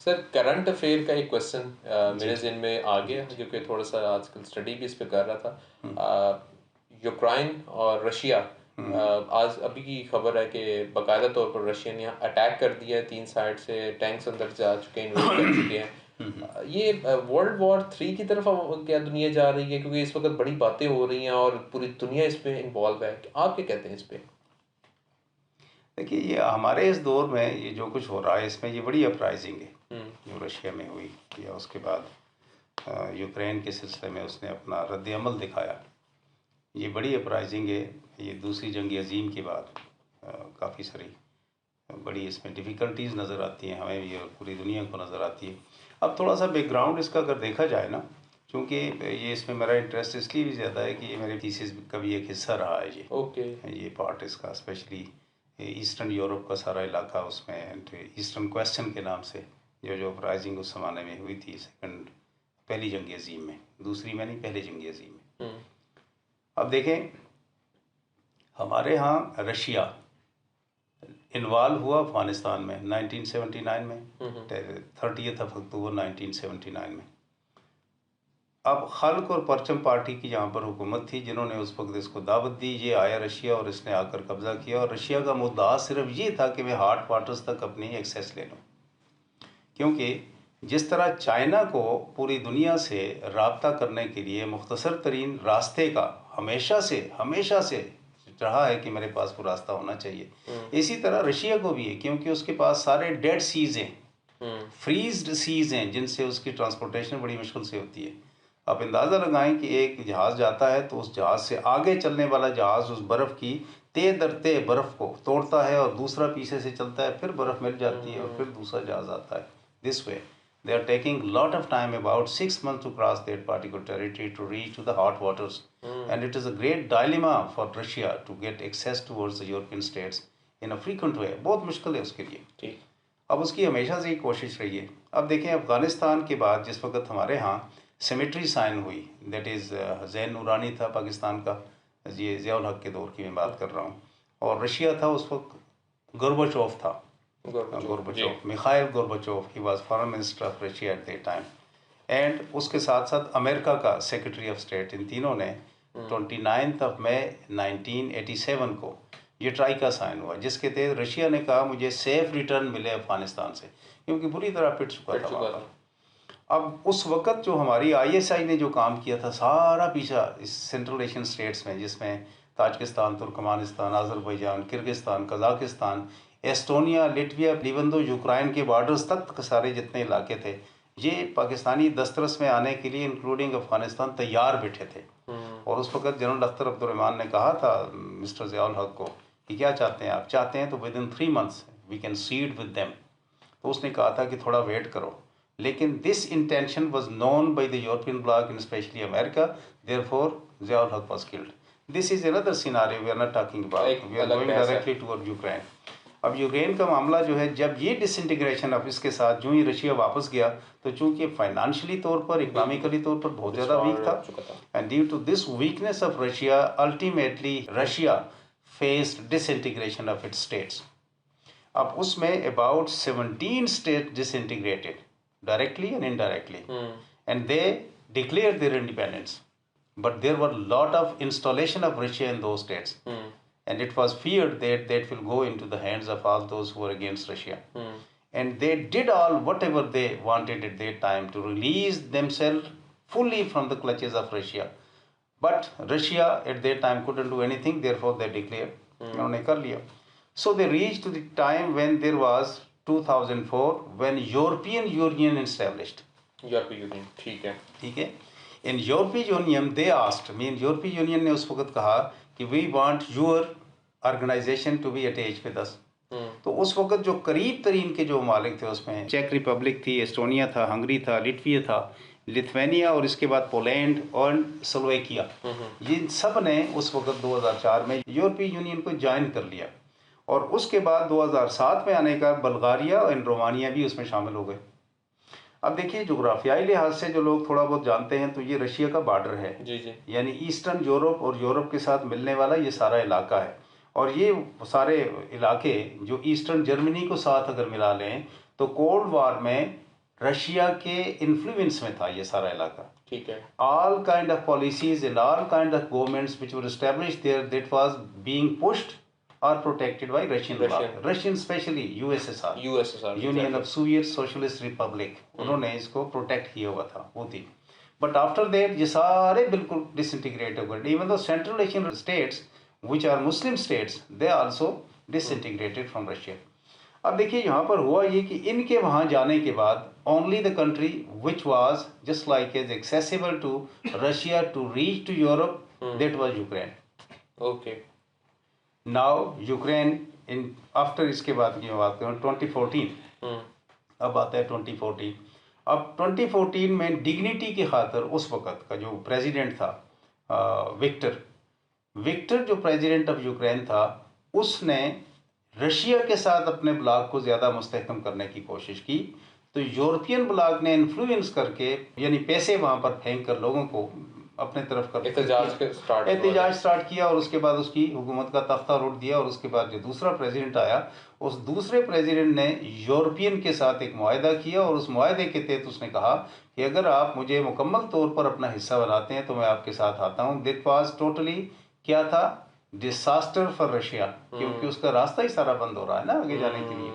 Sir current affair का एक question जी मेरे ज़हन में आ गया, जी क्योंकि थोड़ा सा आजकल स्टडी भी इस पे कर रहा हम्म, था। यूक्रेन और रशिया, आज अभी की खबर है कि बाकायदा तौर पर रशिया ने अटैक कर दिया है, 3 साइड से टैंक्स अंदर जा चुके हैं, इन्वेड कर चुके हैं। ये वर्ल्ड वॉर 3 की तरफ क्या दुनिया जा रही है? क्योंकि इस वक्त बड़ी बातें हो रही हैं और पूरी दुनिया इसमें इन्वॉल्व है। आप क्या कहते हैं इस पे? देखिए ये हमारे इस दौर में ये जो कुछ हो रहा है इसमें ये बड़ी अपराइजिंग है हम्म। जो रशिया में हुई या उसके बाद यूक्रेन के सिलसिले में उसने अपना रद्द अमल दिखाया। ये बड़ी अपराइजिंग है। ये दूसरी जंग अजीम के बाद काफ़ी सारी बड़ी इसमें डिफ़िकल्टीज़ नज़र आती हैं हमें भी और पूरी दुनिया को नज़र आती है। अब थोड़ा सा बैकग्राउंड इसका अगर देखा जाए ना, क्योंकि ये इसमें मेरा इंटरेस्ट इसलिए भी ज़्यादा है कि ये मेरे थीसिस का भी एक हिस्सा रहा है ओके। ये पार्ट इसका, स्पेशली ईस्टर्न यूरोप का सारा इलाका उसमें, एंड ईस्टर्न क्वेश्चन के नाम से जो अपराइजिंग उस ज़माने में हुई थी पहली जंग अजीम में, दूसरी में नहीं, पहली जंग अजीम में। अब देखें हमारे यहाँ रशिया इन्वॉल्व हुआ अफ़गानिस्तान में 1979 में, 30 अक्टूबर 1979 में। अब खल्क और परचम पार्टी की यहाँ पर हुकूमत थी जिन्होंने उस वक्त इसको दावत दी। ये आया रशिया और इसने आकर कब्ज़ा किया, और रशिया का मुद्दा सिर्फ ये था कि मैं हॉट वाटर्स तक अपनी एक्सेस ले लूँ, क्योंकि जिस तरह चाइना को पूरी दुनिया से रब्ता करने के लिए मुख्तसर तरीन रास्ते का हमेशा से रहा है कि मेरे पास वो रास्ता होना चाहिए, इसी तरह रशिया को भी है, क्योंकि उसके पास सारे डेड सीज हैं, फ्रीज्ड सीज हैं, जिनसे उसकी ट्रांसपोर्टेशन बड़ी मुश्किल से होती है। आप अंदाज़ा लगाएं कि एक जहाज़ जाता है तो उस जहाज़ से आगे चलने वाला जहाज़ उस बर्फ़ की तय दर तय बर्फ़ को तोड़ता है और दूसरा पीछे से चलता है, फिर बर्फ़ मिल जाती है और फिर दूसरा जहाज़ आता है। This way they are taking lot of time, about 6 months to cross that particular territory to reach to the hot waters. And it is a great dilemma for Russia to get access towards the European states in a frequent way. बहुत मुश्किल है उसके लिए। ठीक। अब उसकी हमेशा से ही कोशिश रही है। अब देखें अफ़गानिस्तान के बाद जिस वक्त हमारे यहाँ सिमेट्री साइन हुई, दैट इज़ ज़ैन नूरानी था पाकिस्तान का, ये ज़ियाउल हक के दौर की मैं बात कर रहा हूँ, और रशिया था उस वक्त गोर्बाचोव था, Gorbachev, Mikhail Gorbachev, he was foreign minister of Russia at that time, and उसके साथ साथ अमेरिका का सेक्रेटरी ऑफ स्टेट। इन तीनों ने 29 मई 1987 को ये ट्राई का साइन हुआ, जिसके तहत रशिया ने कहा मुझे सेफ रिटर्न मिले अफगानिस्तान से, क्योंकि बुरी तरह पिट चुका था वहाँ पर। अब उस वक़्त जो हमारी आईएसआई ने जो काम किया था सारा पीछा इस सेंट्रल एशियन स्टेट्स में, जिसमें Tajikistan, Turkmenistan, Azerbaijan, Kyrgyzstan, Kazakhstan, Estonia, Latvia, even to Ukraine के बॉर्डर्स तक सारे जितने इलाके थे, ये पाकिस्तानी दस्तरस में आने के लिए इंक्लूडिंग अफ़गानिस्तान तैयार बैठे थे। और उस वक़्त जनरल अख्तर अब्दुर्रहमान ने कहा था मिस्टर ज़ियाउल हक को कि क्या चाहते हैं आप? चाहते हैं तो within 3 months we can cede with them. तो उसने कहा था कि थोड़ा वेट करो, लेकिन this intention was known by the European bloc and especially America, therefore Ziaul Haq was killed. This is another scenario, we are not talking about, we are going directly toward Ukraine. अब Ukraine का मामला जो है, जब ये disintegration अब इसके साथ जो ही रशिया वापस गया, तो चूंकि फाइनेंशियली तौर पर, इकोनॉमिकली तौर पर बहुत ज़्यादा वीक था, and due to this weakness of Russia ultimately Russia faced disintegration of its states. अब उसमें about 17 state disintegrated directly and indirectly, and they declared their independence, but there were a lot of installation of Russia in those states, and it was feared that that will go into the hands of all those who are against Russia. And they did all whatever they wanted at that time to release themselves fully from the clutches of Russia. But Russia at that time couldn't do anything, therefore they declared, उन्होंने कर लिया. So they reached to the time when there was 2004 when European Union established. यूरोपीय Union, ठीक है। In यूरोपीय Union they asked, mean यूरोपीय Union ने उस वक्त कहा कि we want your organization to be attach with us. तो उस वक्त जो करीब तरीन के जो मालिक थे उसमें चेक रिपब्लिक थी, एस्टोनिया था, हंगरी था, लिटविया था, लिथुआनिया, और इसके बाद पोलैंड और स्लोवेकिया, जिन सब ने उस वक्त 2004 में यूरोपीय यूनियन को ज्वाइन कर लिया। और उसके बाद 2007 में आने का बल्गारिया और रोमानिया भी उसमें शामिल हो गए। अब देखिए जोग्राफियाई लिहाज से जो लोग थोड़ा बहुत जानते हैं तो ये रशिया का बॉर्डर है, जी। यानी ईस्टर्न यूरोप और यूरोप के साथ मिलने वाला ये सारा इलाका है। और ये सारे इलाके जो ईस्टर्न जर्मनी को साथ अगर मिला लें तो कोल्ड वार में रशिया के इन्फ्लुएंस में था ये सारा इलाका। ठीक है। All kind of policies and all kind of governments which were established there, that was being pushed or protected by Russian law. Russian especially USSR, Union of Soviet Socialist Republic, उन्होंने इसको protect किया हुआ था, वो थी। But after that ये सारे बिल्कुल डिसइंटीग्रेट हो गए। इवन दो central Asian states which are Muslim states, they also disintegrated from Russia. अब देखिए यहाँ पर हुआ ये कि इनके वहाँ जाने के बाद only the country which was just like as accessible to Russia to reach to Europe, that was Ukraine. Okay. Now Ukraine in after, इसके बाद की बात करूँ 2014, अब आता है 2014। अब 2014 में डिग्निटी की खातर उस वक़्त का जो प्रेसिडेंट था विक्टर जो प्रेसिडेंट ऑफ यूक्रेन था, उसने रशिया के साथ अपने ब्लॉक को ज़्यादा मुस्तहकम करने की कोशिश की। तो यूरोपियन ब्लॉक ने इन्फ्लुएंस करके, यानी पैसे वहाँ पर फेंक कर लोगों को अपने तरफ कर एहतजाज स्टार्ट किया, और उसके बाद उसकी हुकूमत का तख्ता उलट दिया। और उसके बाद जो दूसरा प्रेसिडेंट आया, उस दूसरे प्रेसिडेंट ने यूरोपियन के साथ एक मुआहदा किया, और उस मुआहदे के तहत उसने कहा कि अगर आप मुझे मुकम्मल तौर पर अपना हिस्सा बनाते हैं तो मैं आपके साथ आता हूँ। दिट वाज टोटली क्या था, डिसास्टर फॉर रशिया, क्योंकि उसका रास्ता ही सारा बंद हो रहा है ना आगे जाने के लिए।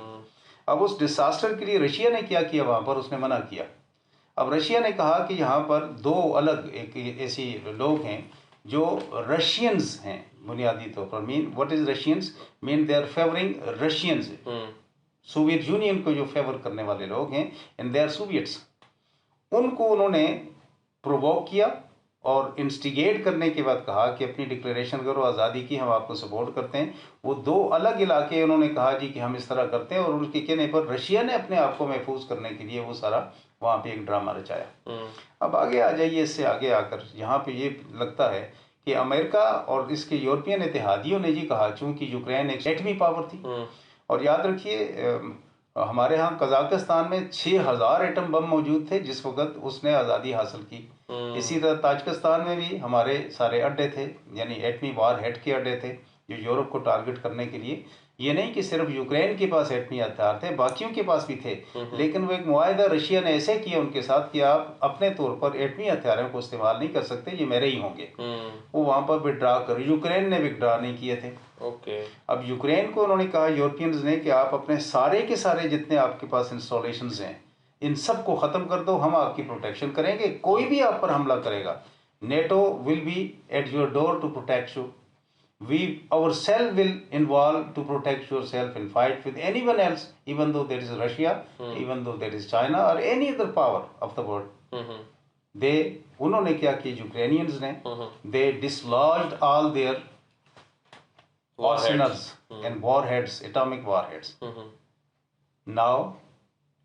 अब उस डिसास्टर के लिए रशिया ने क्या किया, वहाँ पर उसने मना किया। अब रशिया ने कहा कि यहाँ पर दो अलग एक ऐसे लोग हैं जो रशियंस हैं बुनियादी तौर पर। Mean what is Russians, mean they are favouring Russians, Soviet Union को जो फेवर करने वाले लोग हैं, एंड दे आर सोवियट्स। उनको उन्होंने प्रोवोक किया और इंस्टिगेट करने के बाद कहा कि अपनी डिक्लेरेशन करो आज़ादी की, हम आपको सपोर्ट करते हैं। वो दो अलग इलाके उन्होंने कहा जी कि हम इस तरह करते हैं, और उनके कहने पर रशिया ने अपने आप को महफूज करने के लिए वो सारा वहाँ पे एक ड्रामा रचाया। अब आगे आ जाइए, इससे आगे आकर यहाँ पे ये लगता है कि अमेरिका और इसके यूरोपियन इत्तेहादियों ने जी कहा, चूँकि यूक्रेन एक एटमी पावर थी, और याद रखिए हमारे यहाँ कजाकिस्तान में 6000 एटम बम मौजूद थे जिस वक्त उसने आज़ादी हासिल की। इसी तरह ताजिकिस्तान में भी हमारे सारे अड्डे थे, यानी एटमी वार हेड के अड्डे थे जो यूरोप को टारगेट करने के लिए। ये नहीं कि सिर्फ यूक्रेन के पास एटमी हथियार थे, बाकियों के पास भी थे, लेकिन वो एक मुआहदा रशिया ने ऐसे किया उनके साथ कि आप अपने तौर पर एटमी हथियारों को इस्तेमाल नहीं कर सकते, ये मेरे ही होंगे। वो वहाँ पर विड्रा कर, यूक्रेन ने विड्रा नहीं किए थे। अब यूक्रेन को उन्होंने कहा यूरोपियंस ने कि आप अपने सारे के सारे जितने आपके पास इंस्टॉलेशंस हैं इन सब को ख़त्म कर दो, हम आपकी प्रोटेक्शन करेंगे। कोई भी आप पर हमला करेगा, NATO will be at your door to protect you. We ourselves will involve to protect yourself and fight with anyone else, even though there is Russia, even though there is China or any other power of the world. उन्होंने क्या किया Ukrainians ने, they dislodged all their arsenals and warheads, atomic warheads. Now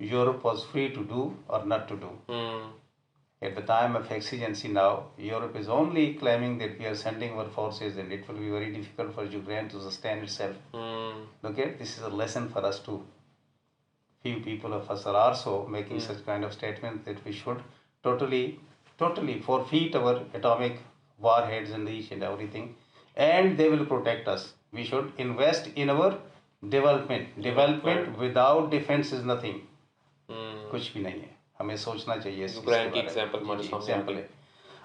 Europe was free to do or not to do. At the time of exigency now, Europe is only claiming that we are sending our forces and it will be very difficult for Ukraine to sustain itself. Okay, this is a lesson for us too. Few people of us are also making such kind of statements that we should totally forfeit our atomic warheads and each and everything, and they will protect us. We should invest in our development. Development without defense is nothing. कुछ भी नहीं है, हमें सोचना चाहिए। Ukraine की example है।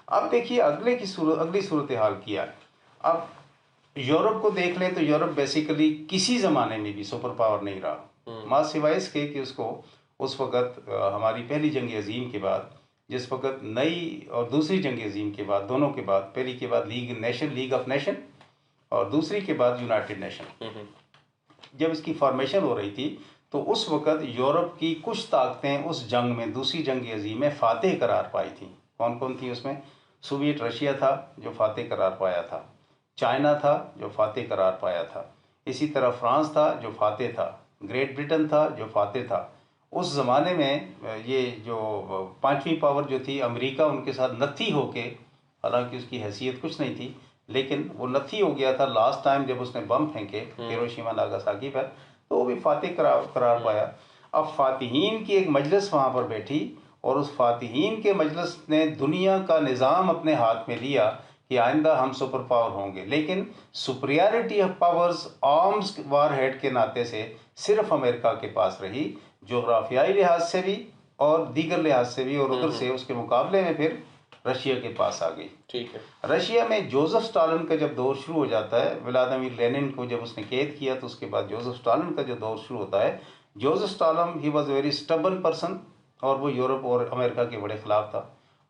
अब देखिए अगली सूरत हाल किया है। अब यूरोप को देख लें तो यूरोप बेसिकली किसी ज़माने में भी सुपर पावर नहीं रहा, माँ सिवाय इसके कि उसको उस वक़्त हमारी पहली जंग अजीम के बाद, जिस वक़्त नई और दूसरी जंग अजीम के बाद, दोनों के बाद, पहली के बाद लीग ऑफ नेशन और दूसरी के बाद यूनाइटेड नेशन, जब इसकी फॉर्मेशन हो रही थी तो उस वक़्त यूरोप की कुछ ताकतें उस जंग में, दूसरी जंग अजीम में फ़ातेह करार पाई थी। कौन कौन थी उसमें? सोवियत रशिया था जो फ़ातेह करार पाया था, चाइना था जो फ़ातेह करार पाया था, इसी तरह फ्रांस था जो फ़ातेह था, ग्रेट ब्रिटेन था जो फ़ातेह था। उस ज़माने में ये जो पाँचवीं पावर जो थी अमेरिका, उनके साथ नत्थी होके, हालांकि उसकी हैसियत कुछ नहीं थी, लेकिन वो नत्थी हो गया था लास्ट टाइम जब उसने बम फेंके हिरोशिमा नागासाकी पर, तो वो भी फ़ातेह करार पाया। अब फ़ातिहीन की एक मजलिस वहाँ पर बैठी और उस फ़ातिहीन के मजलिस ने दुनिया का निज़ाम अपने हाथ में लिया कि आइंदा हम सुपर पावर होंगे, लेकिन superiority of powers arms war head के नाते से सिर्फ अमेरिका के पास रही। जोग्राफियाई लिहाज से भी और दीगर लिहाज से भी, और उधर से उसके मुकाबले में फिर रशिया के पास आ गई। ठीक है। रशिया में जोसेफ स्टालिन का जब दौर शुरू हो जाता है, व्लादिमीर लेनिन को जब उसने कैद किया तो उसके बाद जोसेफ स्टालिन का जो दौर शुरू होता है, Joseph Stalin he was very stubborn person, और वो यूरोप और अमेरिका के बड़े खिलाफ था।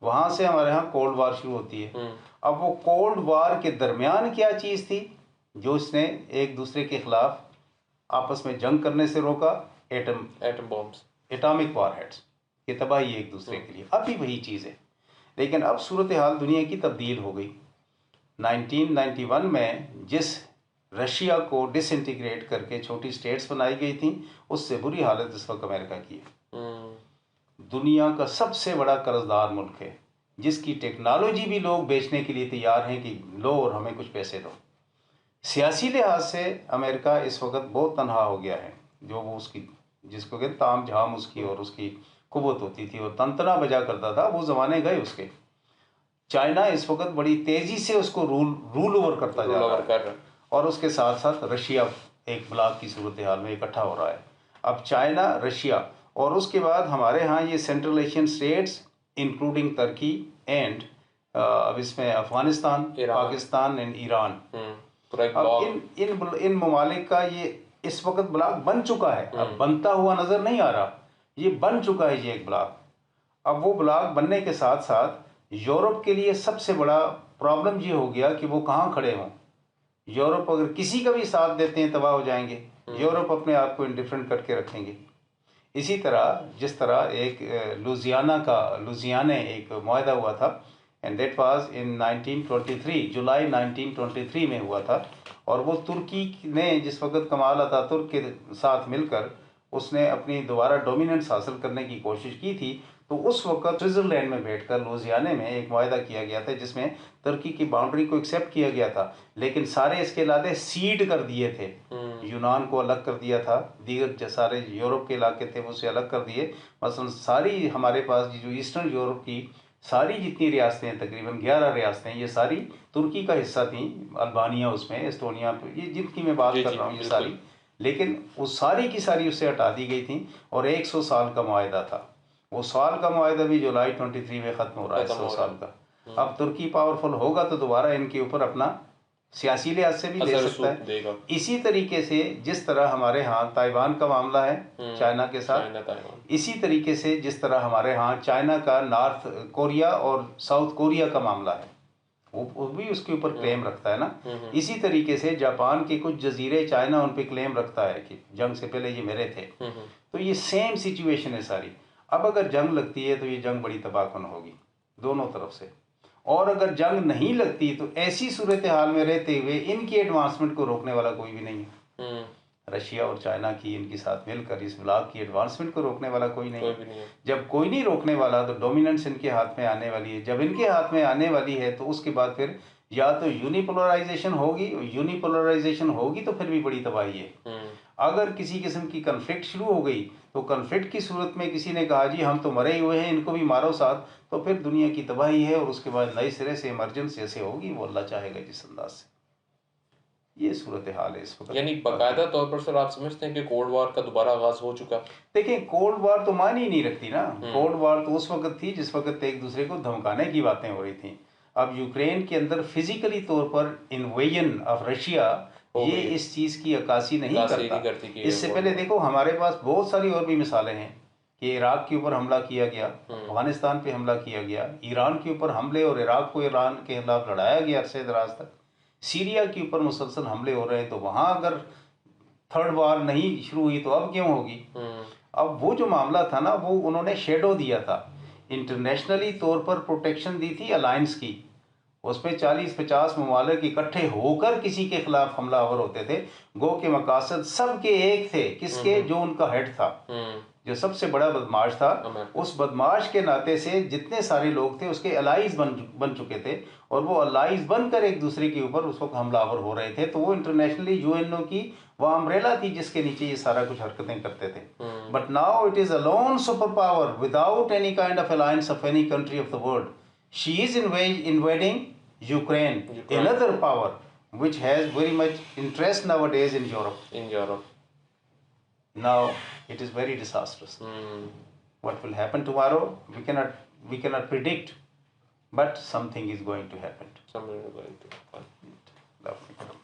वहाँ से हमारे यहाँ कोल्ड वार शुरू होती है। अब वो कोल्ड वार के दरमियान क्या चीज़ थी जो इसने एक दूसरे के खिलाफ आपस में जंग करने से रोका? एटम बॉम्ब्स, एटॉमिक वारहेड्स की तबाही एक दूसरे के लिए। अब भी वही चीज़ है, लेकिन अब सूरत हाल दुनिया की तब्दील हो गई। 1991 में जिस रशिया को डिसइंटीग्रेट करके छोटी स्टेट्स बनाई गई थी, उससे बुरी हालत इस वक्त अमेरिका की है। दुनिया का सबसे बड़ा कर्जदार मुल्क है, जिसकी टेक्नोलॉजी भी लोग बेचने के लिए तैयार हैं कि लो और हमें कुछ पैसे दो। सियासी लिहाज से अमेरिका इस वक्त बहुत तनहा हो गया है। जो वो उसकी जिसको कहते ताम झाम उसकी और उसकी कुव्वत होती थी और तंतना बजा करता था, वो ज़माने गए उसके। चाइना इस वक्त बड़ी तेज़ी से उसको रूल ओवर करता जा रहा है, और उसके साथ साथ रशिया एक ब्लॉक की सूरत हाल में इकट्ठा हो रहा है। अब चाइना, रशिया, और उसके बाद हमारे यहाँ ये सेंट्रल एशियन स्टेट्स इंक्लूडिंग तुर्की एंड अब इसमें अफगानिस्तान, पाकिस्तान एंड ईरान। अब इन ममालिक का ये इस वक्त ब्लॉक बन चुका है। अब बनता हुआ नज़र नहीं आ रहा, ये बन चुका है ये एक ब्लॉक। अब वो ब्लॉक बनने के साथ साथ यूरोप के लिए सबसे बड़ा प्रॉब्लम ये हो गया कि वो कहाँ खड़े हों। यूरोप अगर किसी का भी साथ देते हैं तबाह हो जाएंगे। यूरोप अपने आप को इंडिफरेंट करके रखेंगे। इसी तरह जिस तरह एक लुजियाने एक मुआहदा हुआ था, एंड दैट वाज इन 1923, जुलाई 1923 में हुआ था, और वो तुर्की ने जिस वक्त कमाल अतातुर्क के साथ मिलकर उसने अपनी दोबारा डोमिनेंस हासिल करने की कोशिश की थी, तो उस वक्त स्विट्ज़रलैंड में बैठकर लुजियाने में एक मुआहदा किया गया था जिसमें तुर्की की बाउंड्री को एक्सेप्ट किया गया था, लेकिन सारे इसके इलाके सीड कर दिए थे। यूनान को अलग कर दिया था, दीगर सारे यूरोप के इलाके थे वो उसे अलग कर दिए। मसलन सारी हमारे पास जो ईस्टर्न यूरोप की सारी जितनी रियासतें हैं, तकरीबन 11 रियासतें, ये सारी तुर्की का हिस्सा थी। अल्बानिया उसमें, एस्टोनिया, ये जिनकी मैं बात कर रहा हूँ ये सारी, लेकिन वो सारी की सारी उससे हटा दी गई थी, और 100 साल का मुआहदा था। वो साल का मुआहदा भी जुलाई 23 में ख़त्म हो रहा है, 100 साल का। अब तुर्की पावरफुल होगा तो दोबारा इनके ऊपर अपना सियासी लिहाज से भी ले सकता है। इसी तरीके से जिस तरह हमारे यहाँ ताइवान का मामला है चाइना के साथ, इसी तरीके से जिस तरह हमारे यहाँ चाइना का नॉर्थ कोरिया और साउथ कोरिया का मामला है, वो भी उसके ऊपर क्लेम रखता है ना। इसी तरीके से जापान के कुछ जजीरे चाइना उन पे क्लेम रखता है कि जंग से पहले ये मेरे थे। तो ये सेम सिचुएशन है सारी। अब अगर जंग लगती है तो ये जंग बड़ी तबाहकुन होगी दोनों तरफ से, और अगर जंग नहीं लगती तो ऐसी सूरत हाल में रहते हुए इनकी एडवांसमेंट को रोकने वाला कोई भी नहीं है। रशिया और चाइना की इनके साथ मिलकर इस ब्लॉक की एडवांसमेंट को रोकने वाला कोई नहीं है। जब कोई नहीं रोकने वाला तो डोमिनेंस इनके हाथ में आने वाली है। जब इनके हाथ में आने वाली है तो उसके बाद फिर या तो यूनिपोलराइजेशन होगी तो फिर भी बड़ी तबाही है। अगर किसी किस्म की कन्फ्लिक्ट शुरू हो गई तो कन्फ्लिक्ट की सूरत में किसी ने कहा जी हम तो मरे हुए हैं, इनको भी मारो साथ, तो फिर दुनिया की तबाही है, और उसके बाद नए सिरे से इमरजेंसी ऐसे होगी वो अल्लाह चाहेगा जिस अंदाज से। ये सूरत हाल है इस वक्त। यानी बाकायदा तौर पर सर आप समझते हैं कि कोल्ड वार का दोबारा आगाज हो चुका? देखिए, कोल्ड वार तो मान ही नहीं रखती ना। कोल्ड वार तो उस वक्त थी जिस वक्त एक दूसरे को धमकाने की बातें हो रही थी। अब यूक्रेन के अंदर फिजिकली तौर पर इन्वेजन ऑफ रशिया ये इस चीज़ की अक्कासी नहीं करता। इससे पहले देखो हमारे पास बहुत सारी और भी मिसालें हैं कि इराक के ऊपर हमला किया गया, अफगानिस्तान पे हमला किया गया, ईरान के ऊपर हमले और इराक को ईरान के खिलाफ लड़ाया गया अरसे दराज तक, सीरिया के ऊपर मुसलसल हमले हो रहे हैं। तो वहाँ अगर थर्ड वार नहीं शुरू हुई तो अब क्यों होगी? अब वो जो मामला था ना, वो उन्होंने शेडो दिया था, इंटरनेशनली तौर पर प्रोटेक्शन दी थी अलायंस की। उसमें 40-50 ममालिक इकट्ठे होकर किसी के खिलाफ हमलावर होते थे। गो के मकासद सबके एक थे, किसके? जो उनका हेड था, जो सबसे बड़ा बदमाश था। उस बदमाश के नाते से जितने सारे लोग थे उसके अलाइज बन चुके थे, और वो अलाइज बनकर एक दूसरे के ऊपर उस वक्त हमलावर हो रहे थे। तो वो इंटरनेशनली यूएनओ की वो अम्ब्रेला थी जिसके नीचे ये सारा कुछ हरकतें करते थे। But now it is a loan super power without any kind of alliance of any country of the world. She is invading Ukraine, another power which has very much interest nowadays in Europe. Now it is very disastrous. What will happen tomorrow, we cannot predict, but something is going to happen. Something is going to happen. Lovely.